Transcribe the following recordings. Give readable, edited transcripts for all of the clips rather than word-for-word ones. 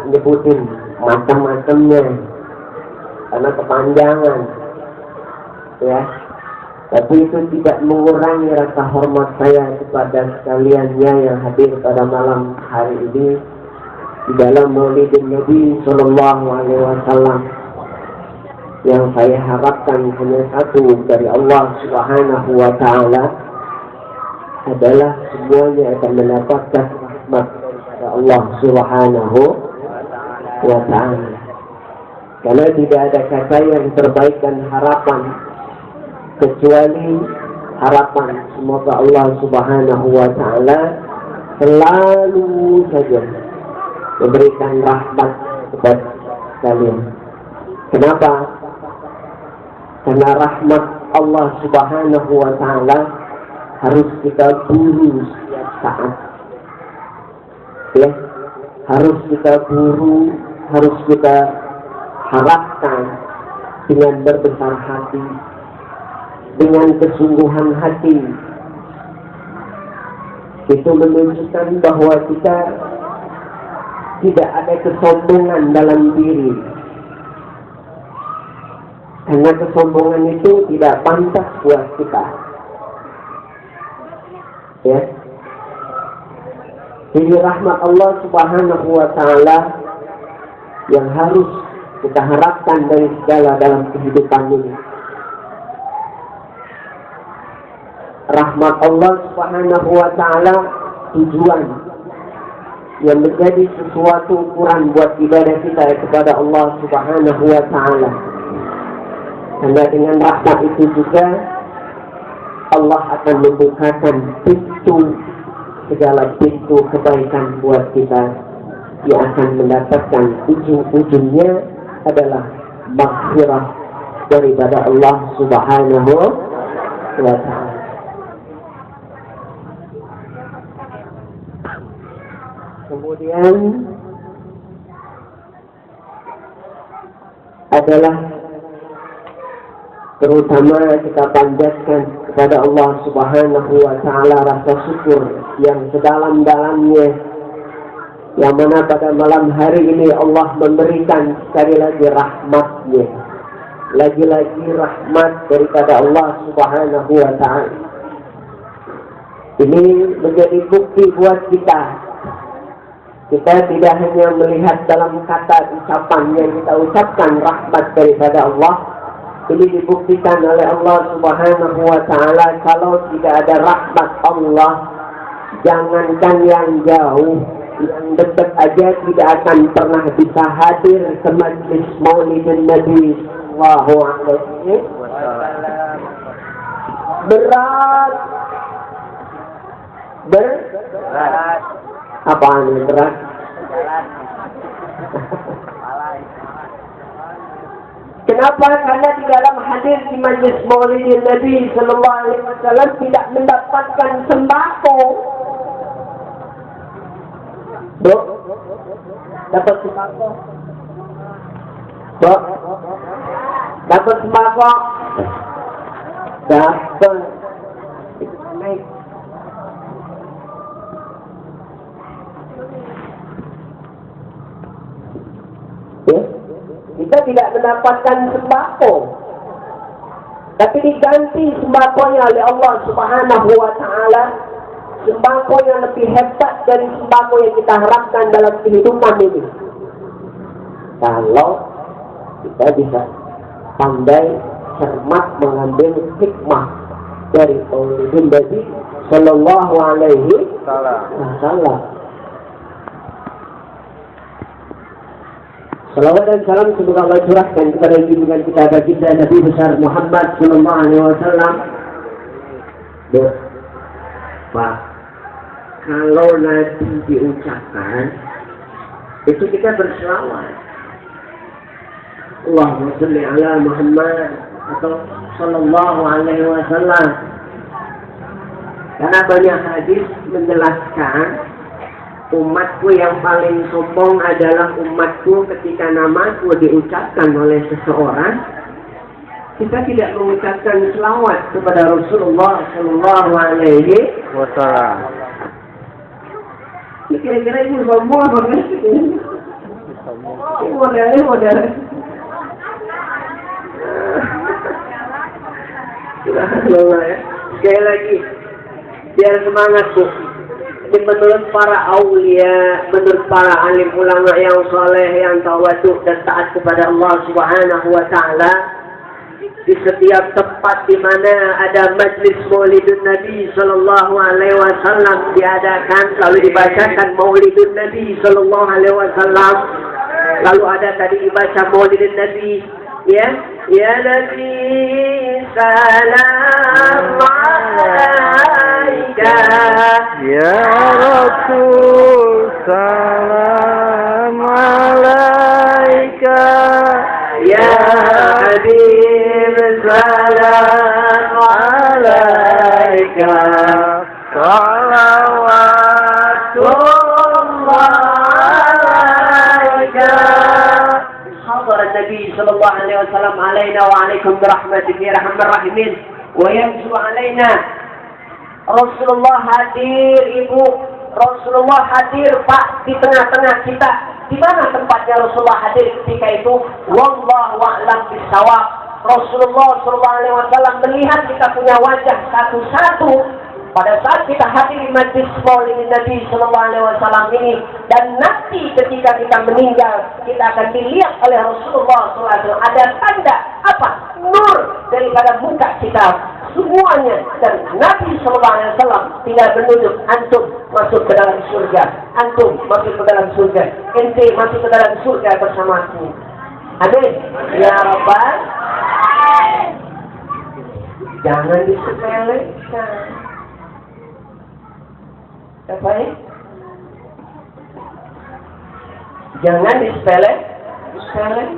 nyebutin macam-macamnya karena kepanjangan, ya. Tapi itu tidak mengurangi rasa hormat saya kepada sekaliannya yang hadir pada malam hari ini di dalam Maulidin Nabi Sallallahu Alaihi Wasallam. Yang saya harapkan hanya satu dari Allah Subhanahu Wa Taala adalah semuanya akan mendapatkan rahmat dari Allah Subhanahu Wa Taala. Karena tidak ada kata yang terbaik dan harapan kecuali harapan semoga Allah Subhanahu Wa Taala selalu saja memberikan rahmat kepada kalian. Kenapa? Karena rahmat Allah Subhanahu Wa Taala harus kita buru setiap saat, ya. Harus kita buru, harus kita harapkan dengan berbesar hati, dengan kesungguhan hati. Itu menunjukkan bahwa kita tidak ada kesombongan dalam diri. Karena kesombongan itu tidak pantas buat kita, ya. Jadi rahmat Allah Subhanahu Wa Taala yang harus kita harapkan dari segala dalam kehidupan ini. Rahmat Allah Subhanahu Wa Taala tujuan yang menjadi sesuatu ukuran buat ibadah kita kepada Allah Subhanahu Wa Taala. Karena dengan rahmat itu juga Allah akan membukakan segala pintu kebaikan buat kita, yang akan mendapatkan ujung-ujungnya adalah maghfirah daripada Allah Subhanahu Wa Taala. Kemudian adalah terutama kita panjatkan kepada Allah Subhanahu Wa Taala rasa syukur yang sedalam-dalamnya, yang mana pada malam hari ini Allah memberikan sekali lagi rahmatnya, lagi-lagi rahmat daripada Allah Subhanahu Wa Taala. Ini menjadi bukti buat kita. Kita tidak hanya melihat dalam kata ucapan yang kita ucapkan rahmat daripada Allah. Ini dibuktikan oleh Allah Subhanahu Wa Taala. Kalau tidak ada rahmat Allah, jangankan yang jauh, yang dekat aja tidak akan pernah bisa hadir ke majlis Maulidin Nabi Sallallahu Alaihi Wasallam. Berat. Apaan yang berat? Kenapa? Karena di dalam hadir di majlis Maulidin Nabi Sallallahu Alaihi Wasallam tidak mendapatkan sembako. Dok, dapat sembako? Dok, dapat sembako? Dapat. Naik. Ya, kita tidak mendapatkan sembako, tapi diganti sembakonya oleh Allah Subhanahu Wa Taala, sembako yang lebih hebat dari sembako yang kita harapkan dalam kehidupan ini. Kalau kita bisa pandai cermat mengambil hikmah dari Maulidin Nabi Sallallahu Alaihi Wasallam. Salawat dan salam semoga Allah curahkan kepada junjungan kita baginda Nabi besar Muhammad Sallallahu Alaihi Wasallam. Pak, kalau Nabi diucapkan, itu kita berselawat. Allahumma salli ala Muhammad atau Sallallahu Alaihi Wasallam. Karena banyak hadis menjelaskan umatku yang paling sombong adalah umatku ketika namaku diucapkan oleh seseorang, kita tidak mengucapkan selawat kepada Rasulullah Sallallahu Alaihi Wasallam. Kira-kira ini sombong apa enggak? Ini model. Subhanallah ya. Sekali lagi, biar semangat Bu. Ini menurut para aulia, menurut para alim ulama yang soleh, yang tawadhu dan taat kepada Allah Subhanahu wa Ta'ala, di setiap tempat di mana ada majlis Maulidun Nabi Sallallahu Alaihi Wasallam diadakan, lalu dibacakan Maulidun Nabi Sallallahu Alaihi Wasallam, lalu ada tadi dibaca Maulidun Nabi, ya Nabi salam alaika, ya Rasul salam alaika, ya Habib salam alaika, salawatullah alaika. حضر النبي صلى الله عليه وسلم علينا وعليكم برحمته يا أرحم الراحمين وينزل علينا. Rasulullah hadir, Ibu. Rasulullah hadir, Pak, di tengah-tengah kita. Di mana tempatnya Rasulullah hadir ketika itu? Wallahu a'lam bishawab. Rasulullah sallallahu alaihi wasallam melihat kita punya wajah satu-satu pada saat kita hadir di majlis Maulid Nabi sallallahu alaihi wasallam ini, dan nanti ketika kita meninggal kita akan dilihat oleh Rasulullah sallallahu alaihi wasallam. Ada tanda apa? Nur daripada muka kita semuanya, dan Nabi sallallahu alaihi wasallam tinggal menunjuk, antum masuk ke dalam surga, antum masuk ke dalam surga, ente masuk ke dalam surga bersamaku. Amin ya Rabbal. Jangan disepelekan. Apa ya? Jangan disepelekan.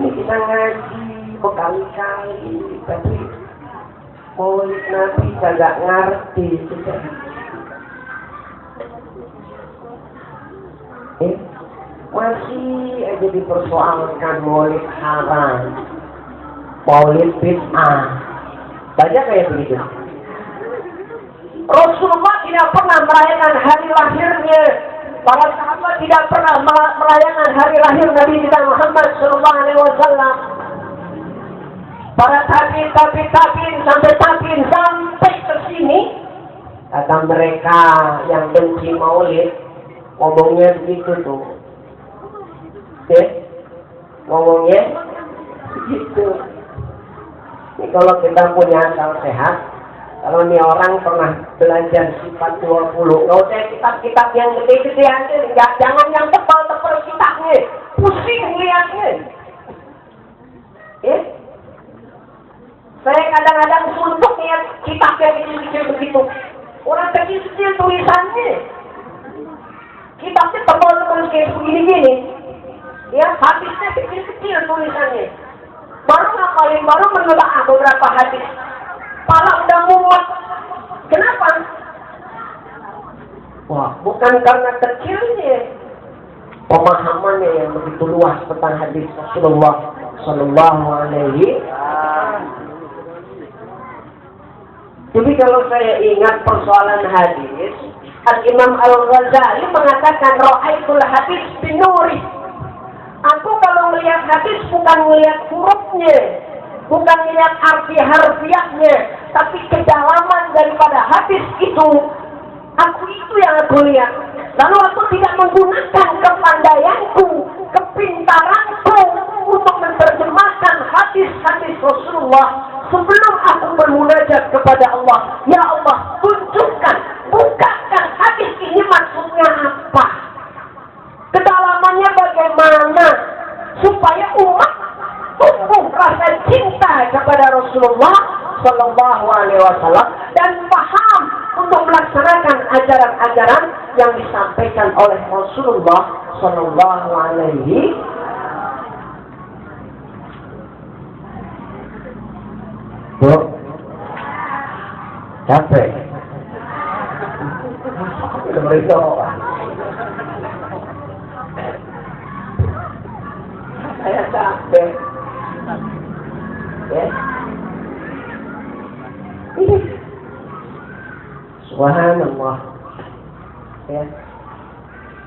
Ini kita ngaji berkali-kali, tapi Maulid Nabi kagak ngerti juga. Masih aja dipersoalkan Maulid haram, Maulid bid'ah. Banyak kayak begitu. Rasulullah tidak pernah merayakan hari lahirnya. Para sahabat tidak pernah merayakan hari lahir Nabi kita Muhammad sallallahu alaihi wasallam. Para tabi'in sampai ke sini, kata mereka yang benci Maulid, ngomongnya begitu tuh. Ngomongnya begitu. Ini kalau kita punya akal sehat, kalau nih orang pernah belajar sifat 20, nggak usah kitab-kitab yang gede-gede aja, jangan yang tebal-tebal kitabnya, pusing lihatnya. Saya kadang-kadang suntuk lihat kitab yang kecil-kecil begitu. Orang kecil-kecil tulisannya, kitabnya tebal-tebal kayak begini-gini. Ya, hadisnya kecil-kecil tulisannya. Baru ngapalin, baru menelaah beberapa hadis. Pala udah mumet. Kenapa? Wah, bukan karena kecilnya, pemahamannya yang begitu luas tentang hadis Rasulullah Sallallahu Alaihi. Jadi kalau saya ingat persoalan hadis, Al-Imam Al-Ghazali mengatakan ra'aitul hadis binuri. Aku kalau melihat hadis bukan melihat hurufnya, bukan melihat arti harfiahnya, tapi kedalaman daripada hadis itu. Itu yang aku lihat. Lalu aku tidak menggunakan kepandaianku, kepintaranku untuk menerjemahkan hadis-hadis Rasulullah sebelum aku bermunajat kepada Allah. Ya Allah, tunjukkan, bukakan hadis ini maksudnya apa, kedalamannya bagaimana, supaya umat tumbuh rasa cinta kepada Rasulullah Sallallahu Alaihi Wasallam dan paham untuk melaksanakan ajaran-ajaran yang disampaikan oleh Rasulullah Sallallahu Alaihi. Bu, capek. Berdoa. Saya capek. Ya. Subhanallah. Ya.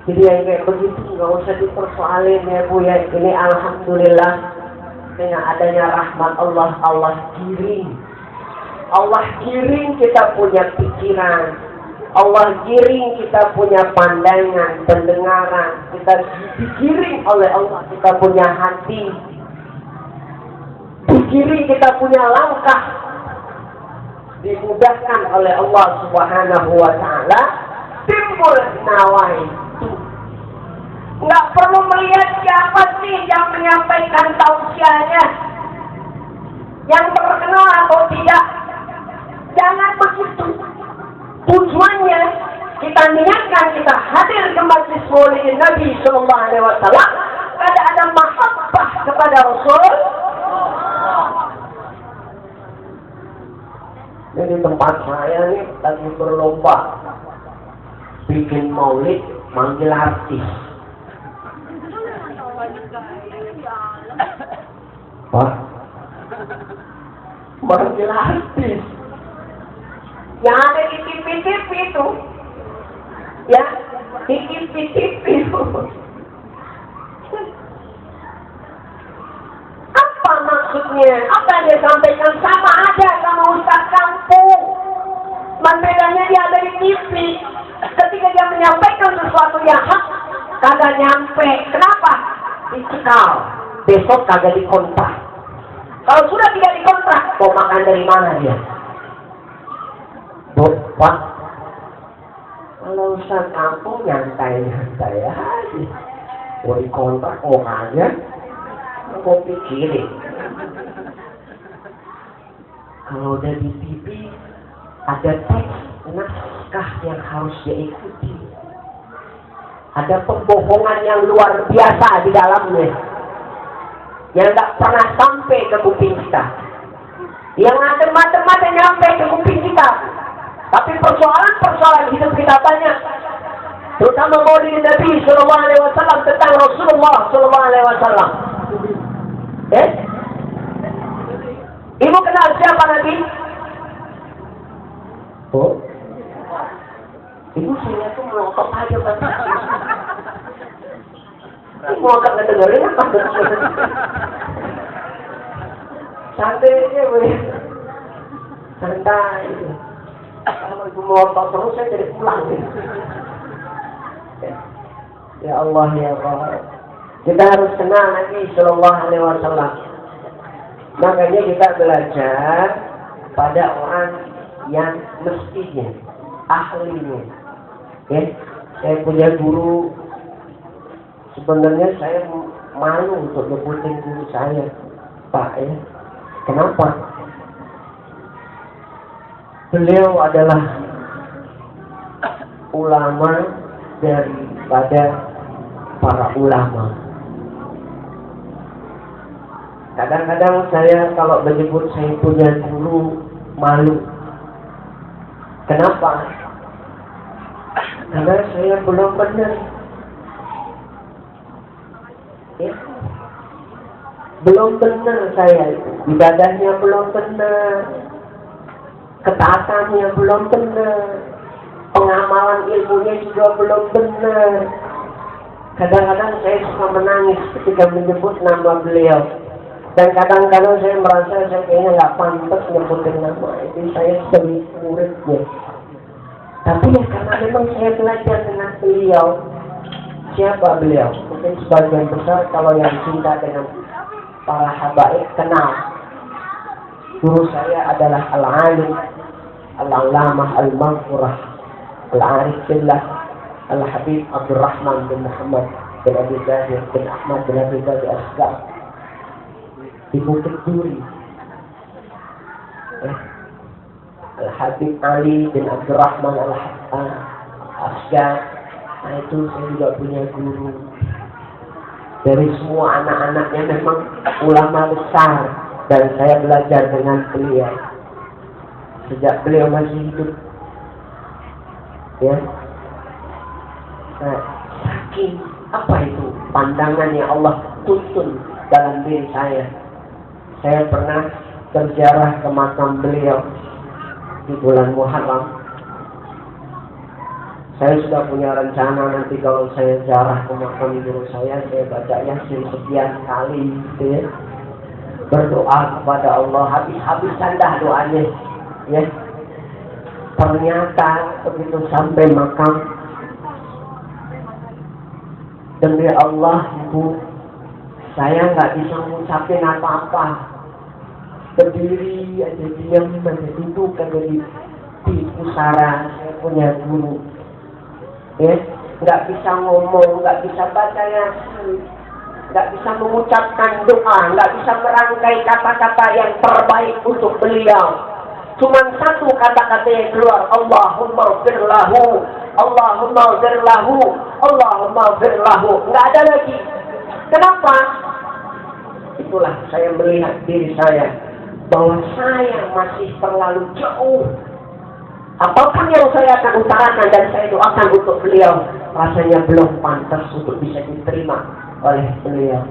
Jadi yang kayak begitu nggak usah dipersoalin ya Bu ya. Ini alhamdulillah dengan adanya rahmat Allah, Allah giring kita punya pikiran, Allah giring kita punya pandangan, pendengaran, kita digiring oleh Allah, kita punya hati, digiring kita punya langkah, dimudahkan oleh Allah Subhanahu wa Ta'ala, timbul nawai. Nggak perlu melihat siapa sih yang menyampaikan tausiahnya, yang terkenal atau tidak. Jangan begitu. Tujuannya kita niatkan kita hadir ke majlis maulid Nabi Sallallahu Alaihi Wasallam karena ada mahabbah kepada Rasul. Jadi tempat saya nih lagi berlomba bikin maulid manggil artis. Wah, manggil artis. Yang ada di TV-TV itu, ya, di TV-TV itu. Apa maksudnya? Apa yang dia sampaikan? Sama aja sama Ustaz kampung. Bedanya dia ada di TV. Ketika dia menyampaikan sesuatu yang hak, kagak nyampe. Kenapa? Dicekal. Besok kagak dikontrak. Kalau sudah tidak dikontrak, mau makan dari mana dia? Pak, kalau Ustaz kampung nyantai-nyantai aja. Mau dikontrak orangnya, mau pikirin. Kalau udah di TV, ada teks naskah yang harus dia ikuti. Ada pembohongan yang luar biasa di dalamnya, yang tak pernah sampai ke kuping kita, yang macam-macam nyampe ke kuping kita. Tapi persoalan hidup kita banyak, terutama maulid Nabi Sallallahu Alaihi Wasallam, tentang Rasulullah Sallallahu Alaihi Wasallam. Ibu kenal siapa Nabi? Oh, ibu saya tuh melotot aja tadi. Ibu agak ngedengerin apa? Santai aja, Bu. Santai. Kalau ibu melotot terus saya jadi pulang. Ya Allah, ya Allah. Kita harus kenal Nabi Sallallahu Alaihi Wasallam. Makanya kita belajar pada orang yang mestinya, ahlinya. Ya, saya punya guru. Sebenarnya saya malu untuk nyebutin guru saya, Pak. Ya, kenapa? Beliau adalah ulama daripada para ulama. Kadang-kadang saya kalau menyebut saya punya guru malu. Kenapa? Karena saya belum benar. Ya. Belum benar saya itu. Ibadahnya belum benar. Ketaatannya belum benar. Pengamalan ilmunya juga belum benar. Kadang-kadang saya suka menangis ketika menyebut nama beliau. Dan kadang-kadang saya merasa saya kayaknya nggak pantas nyebutin nama itu, saya sebagai muridnya. Tapi ya karena memang saya belajar dengan beliau. Siapa beliau? Mungkin sebagian besar kalau yang cinta dengan para habaib kenal. Guru saya adalah Al-Alim, Al-Alamah, Al-Maghfurah, Al-Arif Billah, Al-Habib Abdurrahman bin Muhammad bin Abi Zahir bin Ahmad bin Abi Zahir Asgar di Bukit Duri. Al-Habib Ali bin Abdurrahman Al-Asgar. Nah itu saya juga punya guru. Dari semua anak-anaknya memang ulama besar, dan saya belajar dengan beliau sejak beliau masih hidup. Ya, saking apa itu pandangan yang Allah tuntun dalam diri saya. Saya pernah berziarah ke makam beliau di bulan Muharram. Saya sudah punya rencana nanti kalau saya ziarah ke makam guru saya baca Yasin sekian kali, gitu ya. Berdoa kepada Allah habis-habisan dah doanya, ya. Ternyata begitu sampai makam, demi Allah Ibu, saya nggak bisa ngucapin apa-apa. Berdiri aja, diam aja, duduk aja di pusara saya punya guru. Ya, nggak bisa ngomong, nggak bisa baca Yasin, nggak bisa mengucapkan doa, nggak bisa merangkai kata-kata yang terbaik untuk beliau. Cuma satu kata-kata yang keluar, Allahumma firlahu, Allahumma firlahu, Allahumma firlahu. Nggak ada lagi. Kenapa? Itulah saya melihat diri saya bahwa saya masih terlalu jauh. Apapun yang saya akan utarakan dan saya doakan untuk beliau, rasanya belum pantas untuk bisa diterima oleh beliau.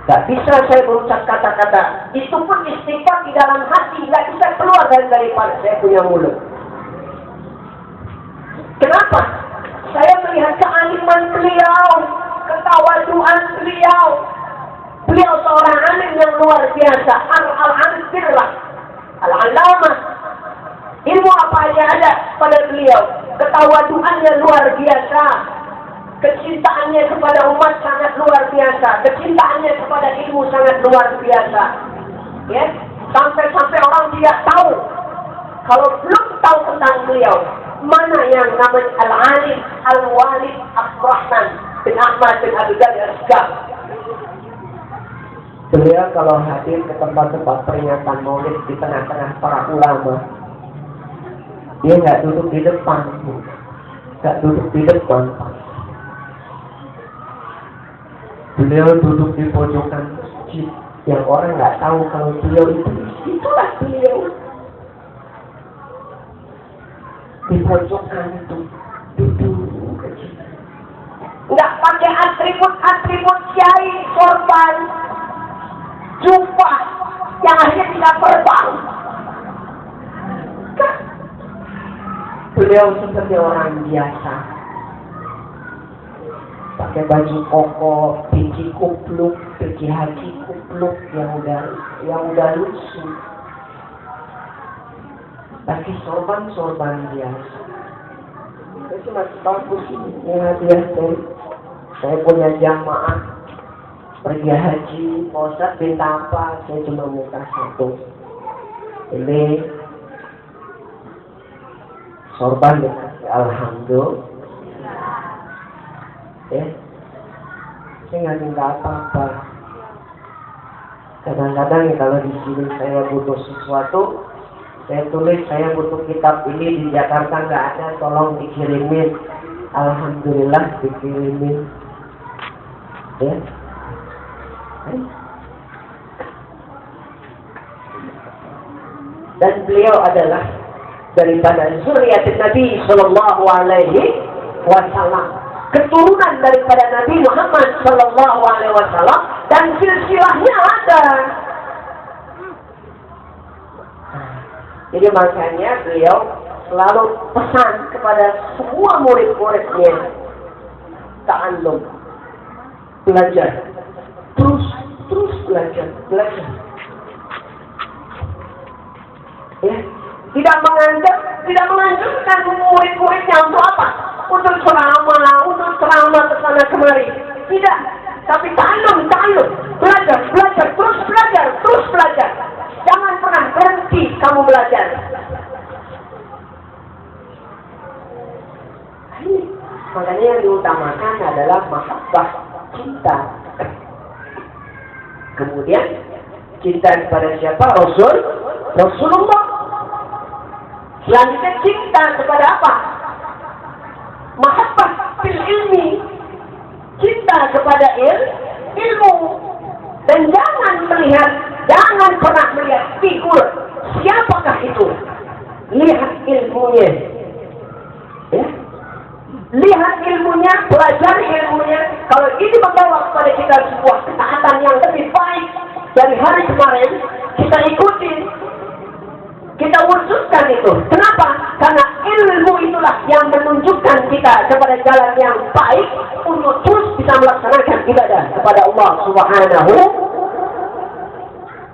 Gak bisa saya berucap kata-kata, itu pun istighfar di dalam hati, gak bisa keluar daripada saya punya mulut. Kenapa? Saya melihat kealiman beliau, ketawaduan beliau. Beliau seorang alim yang luar biasa, al-alamah. Ilmu apa aja ada pada beliau. Ketawaduannya luar biasa. Kecintaannya kepada umat sangat luar biasa. Kecintaannya kepada ilmu sangat luar biasa. Ya, sampai-sampai orang tidak tahu. Kalau belum tahu tentang beliau, mana yang namanya Al-Alim Al-Walid Abdurrahman bin Ahmad bin Abdul Al-Asgaf. Beliau kalau hadir ke tempat-tempat peringatan maulid di tengah-tengah para ulama, dia nggak duduk di depan, Beliau duduk di pojokan masjid, yang orang nggak tahu kalau beliau itulah beliau. Di pojokan itu duduk kecil, nggak pakai atribut kiai, sorban, jumpa yang akhirnya tidak terbang. Beliau seperti orang biasa, pakai baju koko, peci kupluk, peci haji kupluk yang udah lusuh, pakai sorban biasa. Itu masih bagus ini hadiah saya punya jamaah pergi haji, Pak Ustadz minta apa? Saya cuma minta satu. Ini sorban dikasih, alhamdulillah. Ya, saya nggak minta apa-apa. Kadang-kadang kalau di sini saya butuh sesuatu, saya tulis saya butuh kitab ini di Jakarta nggak ada, tolong dikirimin. Alhamdulillah dikirimin. Ya. Dan beliau adalah daripada zuriat Nabi Sallallahu Alaihi Wasallam, keturunan daripada Nabi Muhammad Sallallahu Alaihi Wasallam, dan silsilahnya ada. Jadi makanya beliau selalu pesan kepada semua murid-muridnya, ta'allum, belajar. Terus belajar. Ya, tidak menganjurkan murid-muridnya untuk apa? Untuk ceramah ke sana kemari. Tidak, tapi ta'allum, belajar, terus belajar. Jangan pernah berhenti kamu belajar. Makanya yang diutamakan adalah mahabbah, cinta. Kemudian cinta kepada siapa? Rasulullah. Selanjutnya cinta kepada apa? Mahabbah fil ilmi, cinta kepada ilmu. Dan jangan pernah melihat figur siapakah itu. Lihat ilmunya. Ya? Lihat ilmunya, belajar ilmunya. Kalau ini membawa kepada kita sebuah ketaatan yang lebih baik dari hari kemarin, kita ikuti. Kita wujudkan itu. Kenapa? Karena ilmu itulah yang menunjukkan kita kepada jalan yang baik untuk terus bisa melaksanakan ibadah kepada Allah Subhanahu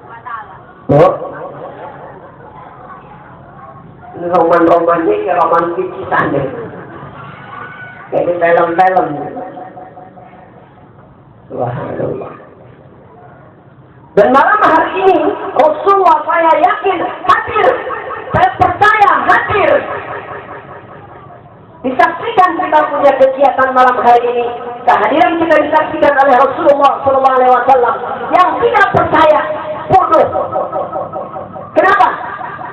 wa ta'ala. Ini roman-romannya kayak roman picisan deh. Kayak di film-film. Subhanallah. Dan malam hari ini Rasulullah saya yakin hadir, saya percaya hadir. Disaksikan kita punya kegiatan malam hari ini, kehadiran kita disaksikan oleh Rasulullah SAW. Yang tidak percaya bodoh. Kenapa?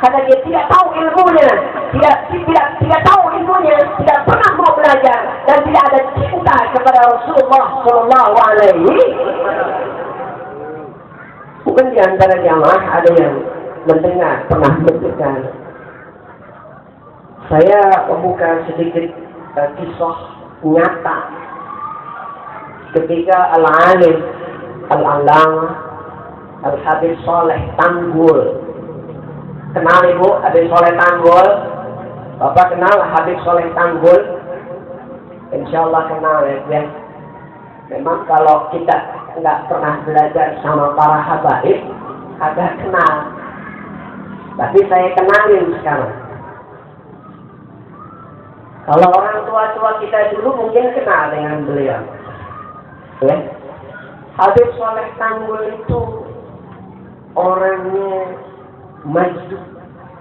Karena dia tidak tahu ilmunya, tidak tahu ilmunya, tidak pernah mau belajar dan tidak ada cinta kepada Rasulullah SAW. Mungkin di antara jamaah ada yang mendengar, pernah mendengar. Saya membuka sedikit kisah nyata ketika Al-Alim, Al-Allamah, Al-Habib Saleh Tanggul. Kenal Ibu Habib Saleh Tanggul? Bapak kenal Habib Saleh Tanggul? Insyaallah kenal ya. Memang kalau kita nggak pernah belajar sama para habaib, agak kenal. Tapi saya kenalin sekarang. Kalau orang tua-tua kita dulu mungkin kenal dengan beliau. Ya. Habib Saleh Tanggul itu orangnya maju.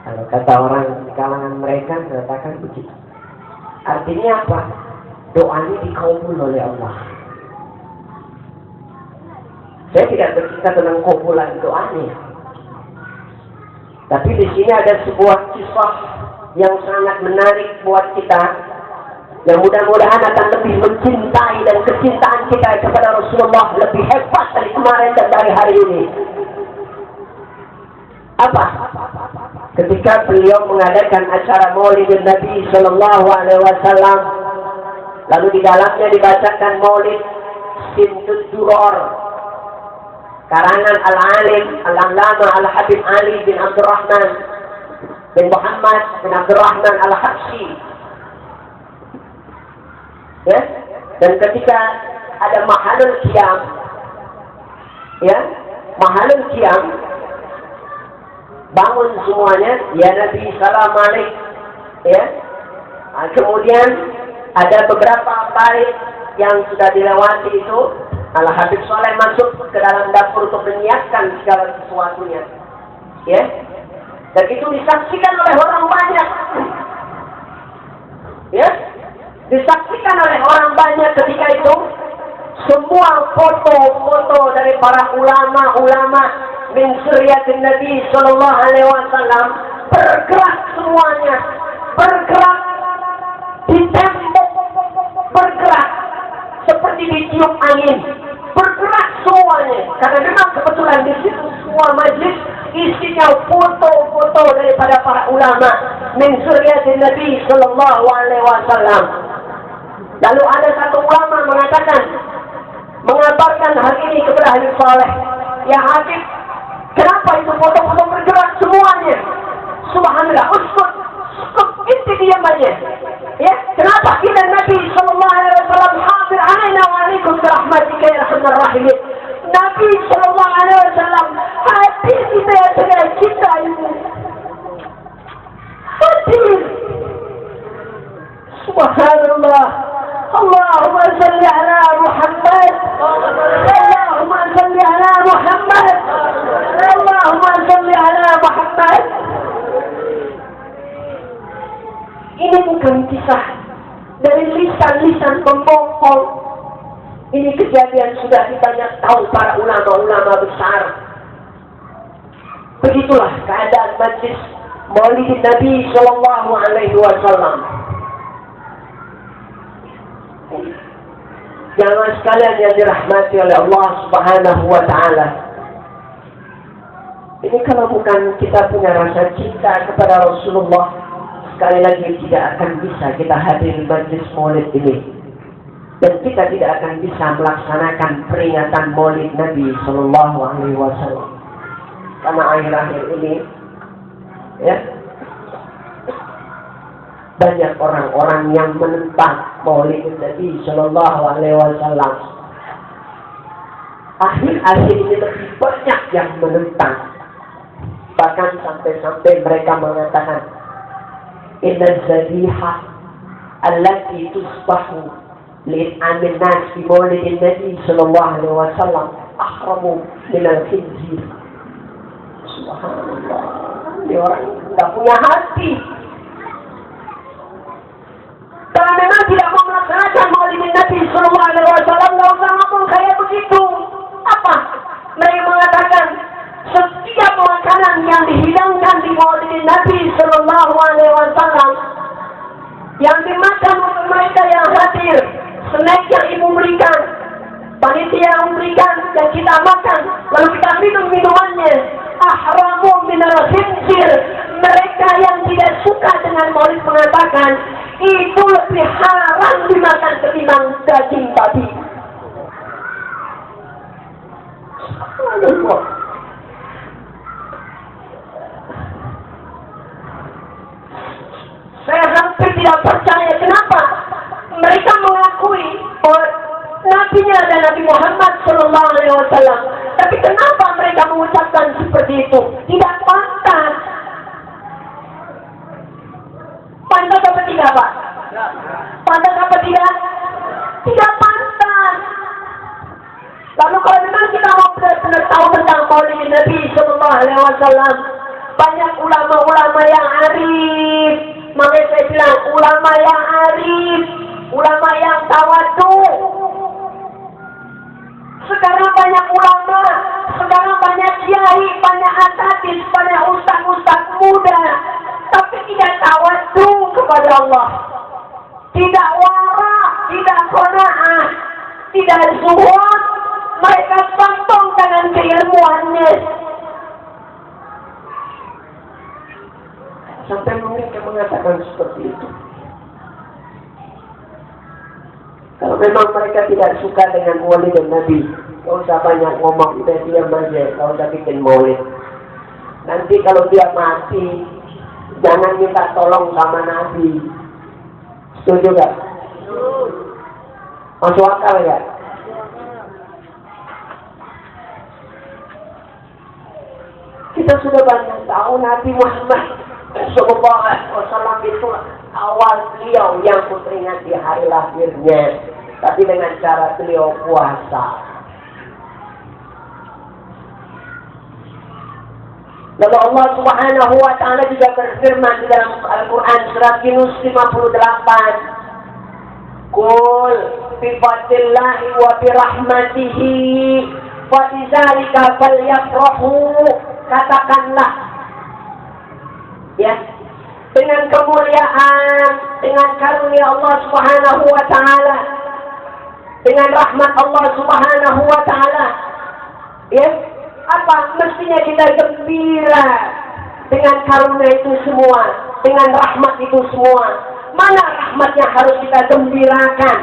Kalau kata orang di kalangan mereka mengatakan begitu. Artinya apa? Doanya dikabul oleh Allah. Saya tidak bercerita tentang kabulan doanya. Tapi di sini ada sebuah kisah yang sangat menarik buat kita. Yang mudah-mudahan akan lebih mencintai dan kecintaan kita kepada Rasulullah lebih hebat dari kemarin dan dari hari ini. Apa? Ketika beliau mengadakan acara Maulid Nabi Sallallahu Alaihi Wasallam, lalu di dalamnya dibacakan Maulid Simtud Duror, karangan Al-Alim, Al-Allamah Al-Habib Ali bin Abdurrahman bin Muhammad bin Abdurrahman Al-Habsyi. Ya? Dan ketika ada mahalul qiyam, ya, mahalul qiyam, bangun semuanya, ya Nabi salam alaik, ya. Nah, kemudian ada beberapa bait yang sudah dilewati itu. Al-Habib Saleh masuk ke dalam dapur untuk menyiapkan segala sesuatunya. Ya. Dan itu disaksikan oleh orang banyak. Ya. Disaksikan oleh orang banyak ketika itu. Semua foto-foto dari para ulama-ulama min suryatin Nabi Sallallahu Alaihi Wasallam bergerak semuanya. Bergerak di tembok. Bergerak seperti ditiup angin, bergerak semuanya. Karena memang kebetulan di situ semua majlis isinya foto-foto daripada para ulama min suryatin Nabi Sallallahu Alaihi Wasallam. Lalu ada satu ulama mengabarkan hal ini kepada Habib Saleh. Ya Habib, kenapa itu foto-foto bergerak semuanya? Subhanallah, uskut, inti diam aja. Ya, kenapa kita Nabi Sallallahu Alaihi Wasallam hadir alaina wa alaikum birahmatika ya arhamar rahimin. Nabi Sallallahu Alaihi Wasallam hadir kita dengan kita ini. Hadir. Subhanallah. Allahumma salli ala Muhammad. Allahumma salli ala Muhammad. Allahumma salli ala Muhammad. Ini bukan kisah dari lisan-lisan pembohong. Ini kejadian sudah banyak tahu para ulama-ulama besar. Begitulah keadaan majlis Maulid Nabi Sallallahu Alaihi Wasallam. Jamaah sekalian yang dirahmati oleh Allah Subhanahu Wa Taala. Ini kalau bukan kita punya rasa cinta kepada Rasulullah, sekali lagi tidak akan bisa kita hadir majlis Maulid ini. Dan kita tidak akan bisa melaksanakan peringatan Maulid Nabi Sallallahu Alaihi Wasallam. Karena akhir-akhir ini Ya. Banyak orang-orang yang menentang Maulid Nabi Sallallahu Alaihi Wasallam. Akhir-akhir ini lebih banyak yang menentang. Bahkan sampai-sampai mereka mengatakan, Inna Zadiha allati tusbahu li'amin nas fi Maulid Nabi Sallallahu Alaihi Wasallam ahramu minal khinzir. Subhanallah. Ini orang tidak punya hati. Kalau memang tidak mau melaksanakan Maulid Nabi Sallallahu Alaihi Wasallam, nggak usah ngomong kayak begitu. Apa? Mereka mengatakan setiap makanan yang dihidangkan di Maulid Nabi Sallallahu Alaihi Wasallam, yang dimakan oleh mereka yang hadir, snack yang ibu berikan, panitia yang memberikan, yang kita makan, lalu kita minum minumannya, ahramu minal khinzir. Mereka yang tidak suka dengan Maulid mengatakan itu lebih haram dimakan ketimbang daging babi. Saya hampir tidak percaya. Kenapa? Mereka mengakui bahwa nabinya adalah Nabi Muhammad Sallallahu Alaihi Wasallam. Tapi kenapa mereka mengucapkan seperti itu? Tidak pantas. Pantas apa tidak, Pak? Pantas apa tidak? Tidak pantas. Lalu kalau memang kita mau benar-benar tahu tentang Maulid Nabi Sallallahu Alaihi Wasallam, banyak ulama-ulama yang arif. Makanya saya bilang ulama yang arif, ulama yang tawadu. Sekarang banyak ulama, sekarang banyak kiai, banyak asatidz, banyak ustaz-ustaz muda, tapi tidak tawadu kepada Allah, tidak wara, tidak qanaah, tidak zuhud. Mereka sombong dengan keilmuannya. Sampai mereka mengatakan seperti itu. Kalau memang mereka tidak suka dengan Maulid Nabi, tidak usah banyak ngomong, udah diam aja, tidak usah bikin Maulid. Nanti kalau dia mati, jangan minta tolong sama Nabi. Setuju gak? Masuk akal gak? Kita sudah banyak tahu Nabi Muhammad Sallallahu Alaihi Wasallam itu awal beliau yang memperingati hari lahirnya, tapi dengan cara beliau puasa. Lalu Allah Subhanahu Wa Taala juga berfirman di dalam Al-Quran surat Yunus 58, Qul bi fadlillahi wa bi rahmatihi fa bidzalika falyafrahu. Katakanlah, ya, dengan kemuliaan, dengan karunia Allah Subhanahu Wa Taala, dengan rahmat Allah Subhanahu Wa Taala, ya, apa mestinya kita gembira dengan karunia itu semua, dengan rahmat itu semua. Mana rahmat yang harus kita gembirakan?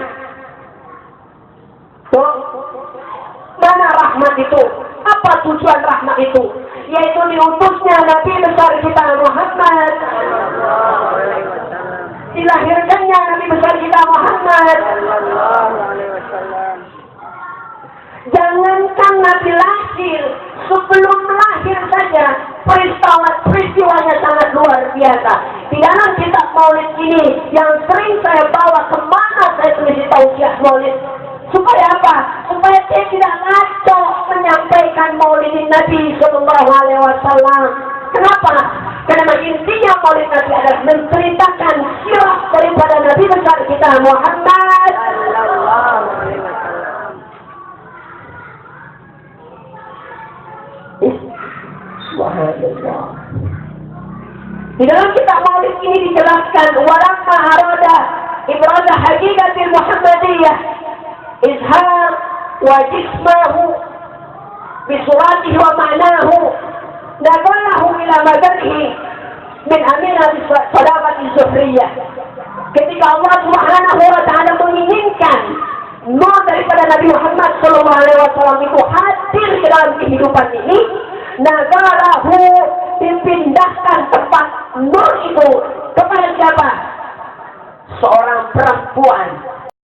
Tuh, mana rahmat itu? Apa tujuan rahmat itu? Yaitu diutusnya Nabi besar kita Muhammad, dilahirkannya Nabi besar kita Muhammad. Jangankan Nabi lahir, sebelum lahir saja peristiwanya sangat luar biasa. Di dalam kitab Maulid ini yang sering saya bawa kemana saya tulis di tausiah Maulid. Supaya apa? Supaya dia tidak ngaco menyampaikan Maulid Nabi Sallallahu Alaihi Wasallam. Kenapa? Karena intinya Maulid Nabi adalah menceritakan sirah daripada Nabi besar kita Muhammad Sallallahu Alaihi Wasallam. Subhanallah. Di dalam kitab Maulid ini dijelaskan walamma arada ibrada haqiqatil Muhammadiyah izhar wa jismahu bisuratihi wa ma'nahu nadalahu ila madanihi min aminah sadaqati zuhriyah. Ketika Allah Subhanahu Wa Taala menginginkan nur daripada Nabi Muhammad Sallallahu Alaihi Wasallam itu hadir ke dalam kehidupan ini, nadalahu dipindahkan tempat nur itu kepada siapa? Seorang perempuan